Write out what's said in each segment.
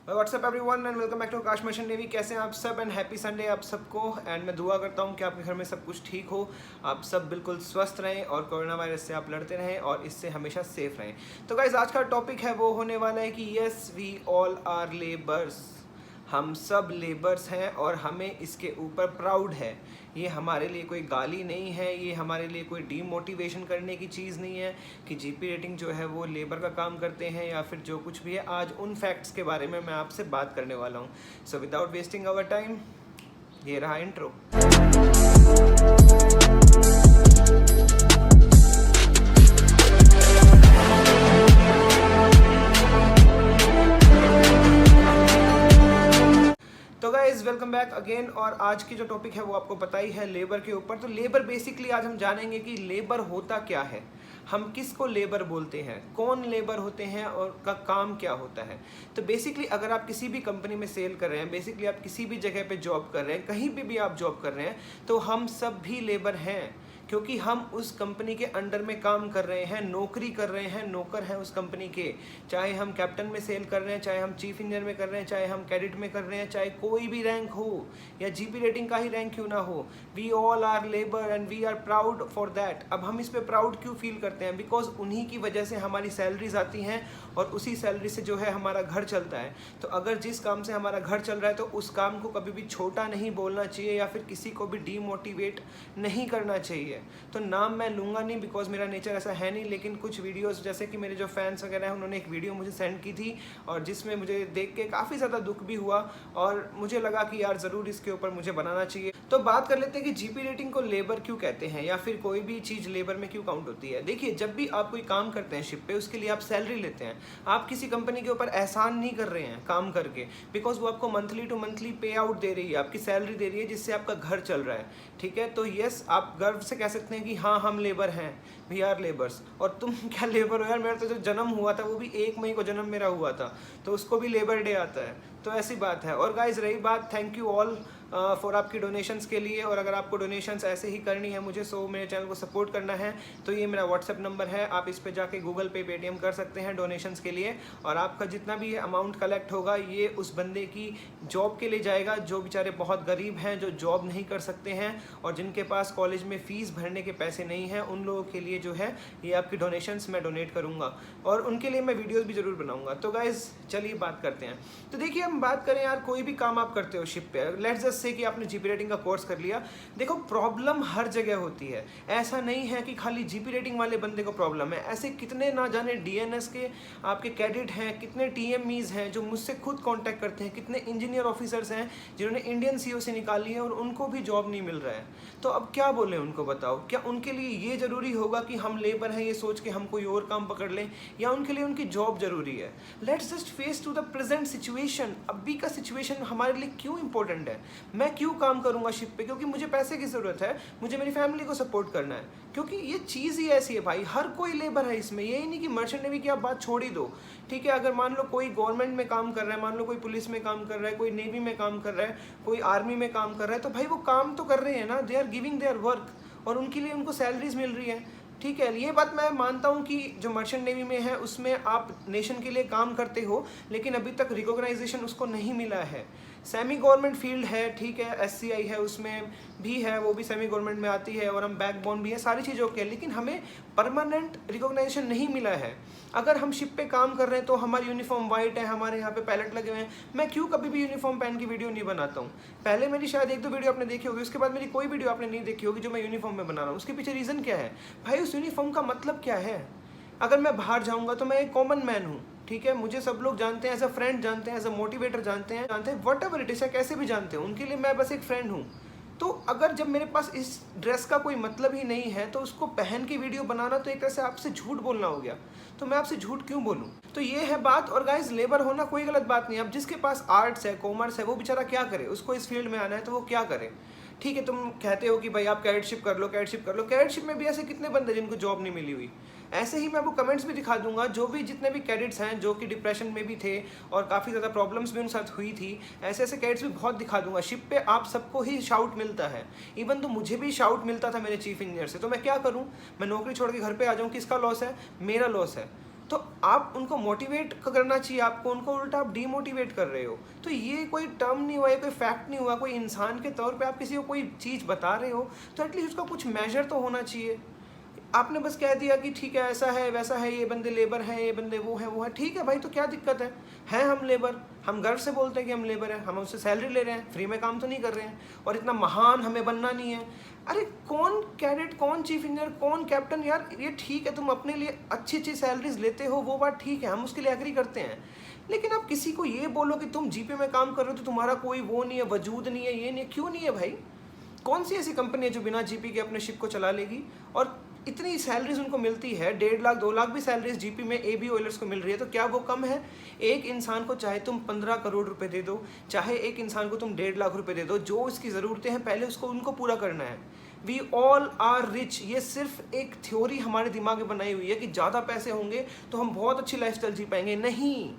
WhatsApp everyone and welcome back to Aakash Mission Navy. कैसे हैं आप सब एंड हैप्पी संडे आप सबको। एंड मैं दुआ करता हूं कि आपके घर में सब कुछ ठीक हो, आप सब बिल्कुल स्वस्थ रहें और कोरोना वायरस से आप लड़ते रहें और इससे हमेशा सेफ रहें। तो गाइस आज का टॉपिक है वो होने वाला है कि yes we all are labours, हम सब लेबर्स हैं और हमें इसके ऊपर प्राउड है। ये हमारे लिए कोई गाली नहीं है, ये हमारे लिए कोई डीमोटिवेशन करने की चीज़ नहीं है कि जीपी रेटिंग जो है वो लेबर का काम करते हैं या फिर जो कुछ भी है। आज उन फैक्ट्स के बारे में मैं आपसे बात करने वाला हूँ। So without wasting our time, ये रहा इंट्रो। तो गाइज वेलकम बैक अगेन। और आज की जो टॉपिक है वो आपको पता ही है, लेबर के ऊपर। तो लेबर बेसिकली आज हम जानेंगे कि लेबर होता क्या है, हम किसको लेबर बोलते हैं, कौन लेबर होते हैं और का काम क्या होता है। तो बेसिकली अगर आप किसी भी कंपनी में सेल कर रहे हैं, बेसिकली आप किसी भी जगह पे जॉब कर रहे हैं, कहीं भी आप जॉब कर रहे हैं, तो हम सब भी लेबर हैं क्योंकि हम उस कंपनी के अंडर में काम कर रहे हैं, नौकरी कर रहे हैं, नौकर हैं उस कंपनी के। चाहे हम कैप्टन में सेल कर रहे हैं, चाहे हम चीफ इंजीनियर में कर रहे हैं, चाहे हम कैडेट में कर रहे हैं, चाहे कोई भी रैंक हो या जीपी रेटिंग का ही रैंक क्यों ना हो, we all are labour and we are proud for that. अब हम इस पे प्राउड क्यों फील करते हैं? बिकॉज उन्हीं की वजह से हमारी सैलरीज आती हैं और उसी सैलरी से जो है हमारा घर चलता है। तो अगर जिस काम से हमारा घर चल रहा है तो उस काम को कभी भी छोटा नहीं बोलना चाहिए या फिर किसी को भी डीमोटिवेट नहीं करना चाहिए। तो नाम मैं लूँगा नहीं बिकॉज मेरा नेचर ऐसा है नहीं, लेकिन कुछ वीडियोस जैसे कि मेरे जो फैंस वगैरह हैं उन्होंने एक वीडियो मुझे सेंड की थी और जिसमें मुझे देख के काफ़ी ज़्यादा दुख भी हुआ और मुझे लगा कि यार ज़रूर इसके ऊपर मुझे बनाना चाहिए। तो बात कर लेते हैं कि जीपी रेटिंग को लेबर क्यों कहते हैं या फिर कोई भी चीज़ लेबर में क्यों काउंट होती है। देखिए, जब भी आप कोई काम करते हैं शिप पे, उसके लिए आप सैलरी लेते हैं। आप किसी कंपनी के ऊपर एहसान नहीं कर रहे हैं काम करके, बिकॉज वो आपको मंथली टू मंथली पे आउट दे रही है, आपकी सैलरी दे रही है जिससे आपका घर चल रहा है। ठीक है, तो यस आप गर्व से कह सकते हैं कि हाँ हम लेबर हैं, वी आर लेबर्स। और तुम क्या लेबर हो यार? मेरा तो जो जन्म हुआ था वो भी 1 मई को जन्म मेरा हुआ था, तो उसको भी लेबर डे आता है। तो ऐसी बात है। और गाइज रही बात, थैंक यू ऑल फॉर आपकी डोनेशंस के लिए। और अगर आपको डोनेशंस ऐसे ही करनी है मुझे, सो मेरे चैनल को सपोर्ट करना है तो ये मेरा व्हाट्सएप नंबर है, आप इस पे जाके गूगल पे पेटीएम कर सकते हैं डोनेशंस के लिए। और आपका जितना भी अमाउंट कलेक्ट होगा ये उस बंदे की जॉब के लिए जाएगा जो बेचारे बहुत गरीब हैं, जो जॉब नहीं कर सकते हैं और जिनके पास कॉलेज में फ़ीस भरने के पैसे नहीं हैं। उन लोगों के लिए जो है ये आपकी डोनेशंस मैं डोनेट करूँगा और उनके लिए मैं वीडियोज़ भी ज़रूर बनाऊँगा। तो गाइज़ चलिए बात करते हैं। तो देखिए, हम बात करें यार, कोई भी काम आप करते हो शिप पे, लेट्स जस्ट से कि आपने जीपी रेटिंग का कोर्स कर लिया। देखो, प्रॉब्लम हर जगह होती है, ऐसा नहीं है कि खाली जीपी रेटिंग वाले बंदे को प्रॉब्लम है। ऐसे कितने ना जाने डीएनएस के आपके कैडेट हैं, कितने टीएमईज हैं जो मुझसे खुद कांटेक्ट करते हैं, कितने इंजीनियर ऑफिसर्स हैं जिन्होंने इंडियन सीओ से निकाली है और उनको भी जॉब नहीं मिल रहा है। तो अब क्या बोले उनको, बताओ? क्या उनके लिए ये ज़रूरी होगा कि हम लेबर हैं ये सोच के हम कोई और काम पकड़ लें, या उनके लिए उनकी जॉब ज़रूरी है? Let's just face to the present situation. अभी का सिचुएशन हमारे लिए क्यों इंपॉर्टेंट है? मैं क्यों काम करूंगा शिप पे? क्योंकि मुझे पैसे की ज़रूरत है, मुझे मेरी फैमिली को सपोर्ट करना है, क्योंकि ये चीज़ ही ऐसी है भाई। हर कोई लेबर है इसमें, यही नहीं कि मर्चेंट नेवी की आप बात छोड़ ही दो। ठीक है, अगर मान लो कोई गवर्नमेंट में काम कर रहा है, मान लो कोई पुलिस में काम कर रहा है, कोई नेवी में काम कर रहा है, कोई आर्मी में काम कर रहा है, तो भाई वो काम तो कर रहे हैं ना, they are giving their work और उनके लिए उनको सैलरीज मिल रही है। ठीक है, ये बात मैं मानता हूँ कि जो मर्चेंट नेवी में है उसमें आप नेशन के लिए काम करते हो, लेकिन अभी तक रिकॉग्नाइजेशन उसको नहीं मिला है। सेमी गवर्नमेंट फील्ड है, ठीक है, एससीआई है, उसमें भी है, वो भी सेमी गवर्नमेंट में आती है और हम बैकबोन भी है, सारी चीज़ों के, लेकिन हमें परमानेंट रिकॉग्नाइजेशन नहीं मिला है। अगर हम शिप पे काम कर रहे हैं तो हमारी यूनिफॉर्म वाइट है, हमारे यहाँ पे पैलेट लगे हुए हैं। मैं क्यों कभी भी यूनिफॉर्म पहन की वीडियो नहीं बनाता हूँ? पहले मेरी शायद 1-2 वीडियो आपने देखी होगी, उसके बाद मेरी कोई वीडियो आपने नहीं देखी होगी जो मैं यूनिफॉर्म में बना रहा हूँ। उसके पीछे रीज़न क्या है भाई? उस यूनिफॉर्म का मतलब क्या है? अगर मैं बाहर जाऊँगा तो मैं एक कॉमन मैन हूँ, ठीक है, मुझे सब लोग जानते हैं, एज अ फ्रेंड जानते हैं, एज अ मोटिवेटर जानते हैं वट एवर इट इज, कैसे भी जानते हैं, उनके लिए मैं बस एक फ्रेंड हूँ। तो अगर जब मेरे पास इस ड्रेस का कोई मतलब ही नहीं है तो उसको पहन के वीडियो बनाना तो एक तरह से आपसे झूठ बोलना हो गया। तो मैं आपसे झूठ क्यों बोलूँ? तो ये है बात। और गाइस, लेबर होना कोई गलत बात नहीं है। अब जिसके पास आर्ट्स है, कॉमर्स है, वो बेचारा क्या करे? उसको इस फील्ड में आना है तो वो क्या करे? ठीक है, तुम कहते हो कि भाई आप कैडेटशिप कर लो, कैडेटशिप कर लो। कैडेटशिप में भी ऐसे कितने बंदे जिनको जॉब नहीं मिली हुई। ऐसे ही मैं आपको कमेंट्स भी दिखा दूंगा, जो भी जितने भी कैडेट्स हैं जो कि डिप्रेशन में भी थे और काफ़ी ज़्यादा प्रॉब्लम्स भी उनके साथ हुई थी, ऐसे ऐसे कैडेट्स भी बहुत दिखा दूंगा। शिप पे आप सबको ही शाउट मिलता है, इवन तो मुझे भी शाउट मिलता था मेरे चीफ इंजीनियर से। तो मैं क्या करूँ? मैं नौकरी छोड़ के घर पे आ जाऊँ, किसका लॉस है? मेरा लॉस है। तो आप उनको मोटिवेट करना चाहिए आपको, उनको उल्टा आप डीमोटिवेट कर रहे हो। तो ये कोई टर्म नहीं हुआ, ये कोई फैक्ट नहीं हुआ, कोई इंसान के तौर पे आप किसी को कोई चीज़ बता रहे हो तो एटलीस्ट उसका कुछ मेजर तो होना चाहिए। आपने बस कह दिया कि ठीक है ऐसा है वैसा है, ये बंदे लेबर हैं, ये बंदे वो है, ठीक है भाई, तो क्या दिक्कत है हम लेबर, हम गर्व से बोलते हैं कि हम लेबर हैं, हम उससे सैलरी ले रहे हैं, फ्री में काम तो नहीं कर रहे हैं, और इतना महान हमें बनना नहीं है। अरे कौन कैडेट, कौन चीफ इंजीनियर, कौन कैप्टन, यार ये ठीक है तुम अपने लिए अच्छी अच्छी सैलरीज लेते हो, वो बात ठीक है, हम उसके लिए एग्री करते हैं, लेकिन आप किसी को ये बोलो कि तुम जीपी में काम कर रहे हो तो तुम्हारा कोई वो नहीं है, वजूद नहीं है, ये नहीं है, क्यों नहीं है भाई? कौन सी ऐसी कंपनी है जो बिना जीपी के अपने शिप को चला लेगी? और इतनी सैलरीज उनको मिलती है, 1.5 लाख 2 लाख भी सैलरीज जीपी में एबी ऑयलर्स को मिल रही है, तो क्या वो कम है? एक इंसान को चाहे तुम 15 करोड़ रुपए दे दो, चाहे एक इंसान को तुम 1.5 लाख रुपए दे दो, जो उसकी ज़रूरतें हैं पहले उसको उनको पूरा करना है। वी ऑल आर रिच, ये सिर्फ एक थ्योरी हमारे दिमाग में बनाई हुई है कि ज़्यादा पैसे होंगे तो हम बहुत अच्छी लाइफस्टाइल जी पाएंगे। नहीं,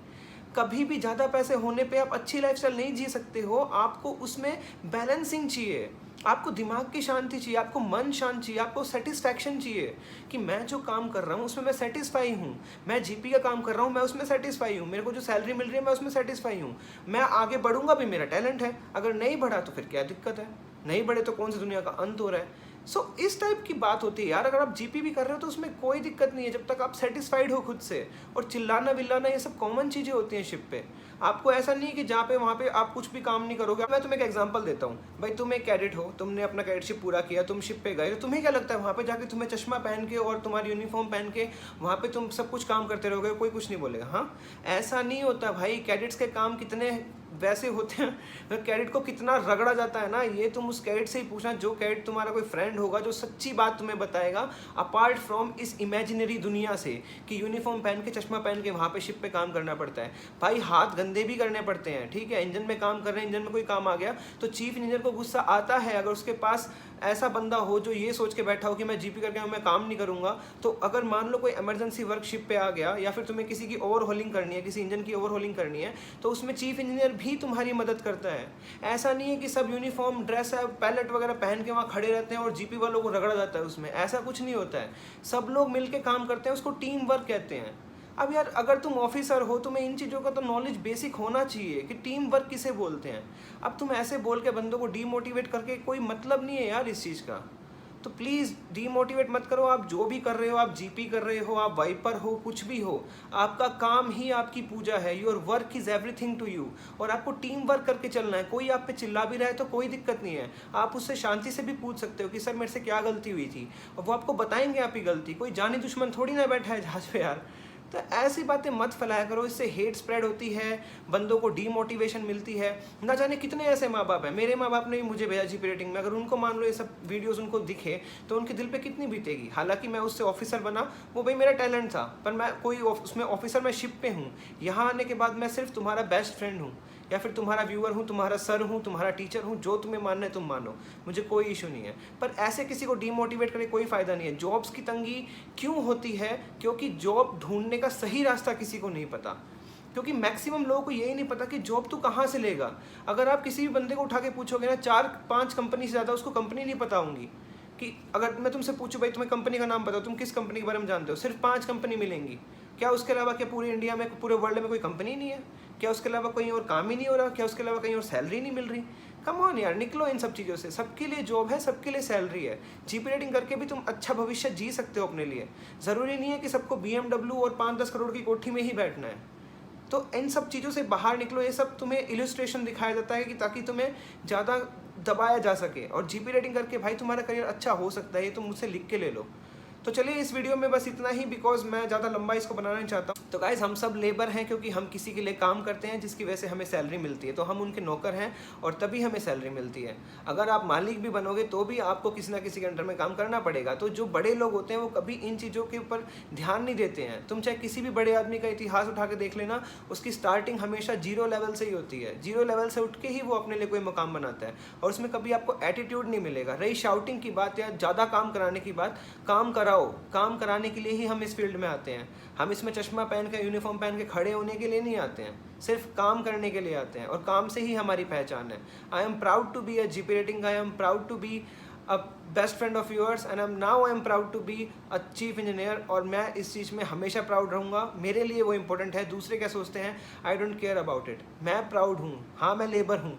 कभी भी ज़्यादा पैसे होने पे आप अच्छी लाइफस्टाइल नहीं जी सकते हो। आपको उसमें बैलेंसिंग चाहिए, आपको दिमाग की शांति चाहिए, आपको मन शांत चाहिए, आपको सेटिस्फैक्शन चाहिए कि मैं जो काम कर रहा हूँ उसमें मैं सेटिस्फाई हूँ, मैं जीपी का काम कर रहा हूँ मैं उसमें सेटिस्फाई हूँ, मेरे को जो सैलरी मिल रही है मैं उसमें सेटिस्फाई हूँ, मैं आगे बढ़ूंगा भी, मेरा टैलेंट है। अगर नहीं बढ़ा तो फिर क्या दिक्कत है? नहीं बढ़े तो कौन सी दुनिया का अंत हो रहा है? इस टाइप की बात होती है यार। अगर आप जीपी भी कर रहे हो तो उसमें कोई दिक्कत नहीं है जब तक आप सेटिस्फाइड हो खुद से। और चिल्लाना विल्लाना ये सब कॉमन चीज़ें होती हैं शिप पे। आपको ऐसा नहीं है कि जहाँ पे वहाँ पे आप कुछ भी काम नहीं करोगे। मैं तुम्हें एक एग्जांपल देता हूँ भाई, तुम एक कैडेट हो, तुमने अपना कैडेटशिप पूरा किया, तुम शिप पे गए, तो तुम्हें क्या लगता है वहाँ पे जाके तुम्हें चश्मा पहन के और तुम्हारी यूनिफॉर्म पहन के वहाँ पे तुम सब कुछ काम करते रहोगे, कोई कुछ नहीं बोलेगा? हाँ, ऐसा नहीं होता भाई। कैडेट्स के काम कितने वैसे होते हैं, तो कैडेट को कितना रगड़ा जाता है ना, ये तुम उस कैडेट से ही पूछना जो कैडेट तुम्हारा कोई फ्रेंड होगा जो सच्ची बात तुम्हें बताएगा, अपार्ट फ्रॉम इस इमेजिनरी दुनिया से कि यूनिफॉर्म पहन के चश्मा पहन के वहाँ पे शिप पे काम करना पड़ता है। भाई हाथ गंदे भी करने पड़ते हैं, ठीक है? इंजन में काम कर रहे हैं, इंजन में कोई काम आ गया तो चीफ इंजीनियर को गुस्सा आता है। अगर उसके पास ऐसा बंदा हो जो ये सोच के बैठा हो कि मैं जीपी करके मैं काम नहीं करूंगा, तो अगर मान लो कोई इमरजेंसी वर्क शिप पे आ गया या फिर तुम्हें किसी की ओवरहोलिंग करनी है, किसी इंजन की ओवरहोलिंग करनी है, तो उसमें चीफ इंजीनियर भी तुम्हारी मदद करता है। ऐसा नहीं है कि सब यूनिफॉर्म ड्रेस है, पैलेट वगैरह पहन के वहाँ खड़े रहते हैं और जीपी वालों को रगड़ा जाता है उसमें, ऐसा कुछ नहीं होता है। सब लोग मिलकर काम करते हैं, उसको टीम वर्क कहते हैं। अब यार अगर तुम ऑफिसर हो, तुम्हें इन चीज़ों का तो नॉलेज बेसिक होना चाहिए कि टीम वर्क किसे बोलते हैं। अब तुम ऐसे बोल के बंदों को डीमोटिवेट करके कोई मतलब नहीं है यार इस चीज़ का। तो प्लीज़ डीमोटिवेट मत करो। आप जो भी कर रहे हो, आप जीपी कर रहे हो, आप वाइपर हो, कुछ भी हो, आपका काम ही आपकी पूजा है। Your work is everything to you. और आपको टीम वर्क करके चलना है। कोई आप पे चिल्ला भी रहा है तो कोई दिक्कत नहीं है, आप उससे शांति से भी पूछ सकते हो कि सर मेरे से क्या गलती हुई थी, और वो आपको बताएंगे आपकी गलती। कोई जानी दुश्मन थोड़ी ना बैठा है जहाज पे यार। तो ऐसी बातें मत फैलाया करो, इससे हेट स्प्रेड होती है, बंदों को डीमोटिवेशन मिलती है। ना जाने कितने ऐसे माँ बाप हैं, मेरे माँ बाप ने भी मुझे भेजा जीपी रेटिंग में, अगर उनको मान लो ये सब वीडियोस उनको दिखे तो उनके दिल पे कितनी बीतेगी। हालांकि मैं उससे ऑफिसर बना, वो भाई मेरा टैलेंट था, पर मैं कोई उसमें ऑफिसर, मैं शिप पे हूँ। यहाँ आने के बाद मैं सिर्फ तुम्हारा बेस्ट फ्रेंड हूँ, या फिर तुम्हारा व्यूअर हूँ, तुम्हारा सर हूँ, तुम्हारा टीचर हूँ, जो तुम्हें मानना है तुम मानो, मुझे कोई इशू नहीं है। पर ऐसे किसी को डीमोटिवेट करके कोई फ़ायदा नहीं है। जॉब्स की तंगी क्यों होती है? क्योंकि जॉब ढूंढने का सही रास्ता किसी को नहीं पता। क्योंकि मैक्सिमम लोगों को यही नहीं पता कि जॉब तू कहाँ से लेगा। अगर आप किसी भी बंदे को उठा के पूछोगे ना, 4-5 कंपनी से ज़्यादा उसको कंपनी नहीं पता होंगी। कि अगर मैं तुमसे पूछूं भाई तुम्हें कंपनी का नाम बताओ, तुम किस कंपनी के बारे में जानते हो? सिर्फ 5 कंपनी मिलेंगी। क्या उसके अलावा क्या पूरे इंडिया में, पूरे वर्ल्ड में कोई कंपनी नहीं है? क्या उसके अलावा कहीं और काम ही नहीं हो रहा? क्या उसके अलावा कहीं और सैलरी नहीं मिल रही? कम ऑन यार, निकलो इन सब चीज़ों से। सबके लिए जॉब है, सबके लिए सैलरी है। जीपी रेटिंग करके भी तुम अच्छा भविष्य जी सकते हो अपने लिए। ज़रूरी नहीं है कि सबको BMW और 5-10 करोड़ की कोठी में ही बैठना है। तो इन सब चीज़ों से बाहर निकलो। ये सब तुम्हें इलस्ट्रेशन दिखाया जाता है कि ताकि तुम्हें ज़्यादा दबाया जा सके, और जीपी रेटिंग करके भाई तुम्हारा करियर अच्छा हो सकता है। ये तुम मुझसे लिख के ले लो। तो चलिए इस वीडियो में बस इतना ही, बिकॉज मैं ज़्यादा लंबा इसको बनाना नहीं चाहता हूँ। तो गाइज हम सब लेबर हैं, क्योंकि हम किसी के लिए काम करते हैं जिसकी वजह से हमें सैलरी मिलती है। तो हम उनके नौकर हैं और तभी हमें सैलरी मिलती है। अगर आप मालिक भी बनोगे तो भी आपको किसी ना किसी के अंडर में काम करना पड़ेगा। तो जो बड़े लोग होते हैं वो कभी इन चीज़ों के ऊपर ध्यान नहीं देते हैं। तुम चाहे किसी भी बड़े आदमी का इतिहास उठा के देख लेना, उसकी स्टार्टिंग हमेशा 0 लेवल से ही होती है। 0 लेवल से उठ के ही वो अपने लिए कोई मकाम बनाता है, और उसमें कभी आपको एटीट्यूड नहीं मिलेगा। रही शाउटिंग की बात या ज़्यादा काम कराने की बात, काम कराओ। काम कराने के लिए ही हम इस फील्ड में आते हैं। हम इसमें चश्मा पहन के, यूनिफॉर्म पहन के खड़े होने के लिए नहीं आते हैं, सिर्फ काम करने के लिए आते हैं, और काम से ही हमारी पहचान है। I am proud to be a GP rating, I am proud to be a best friend of yours and I am proud to be a chief engineer. और मैं इस चीज़ में हमेशा प्राउड रहूँगा, मेरे लिए वो इंपॉर्टेंट है। दूसरे क्या सोचते हैं, I don't care about it, मैं प्राउड हूँ, हाँ मैं लेबर हूँ,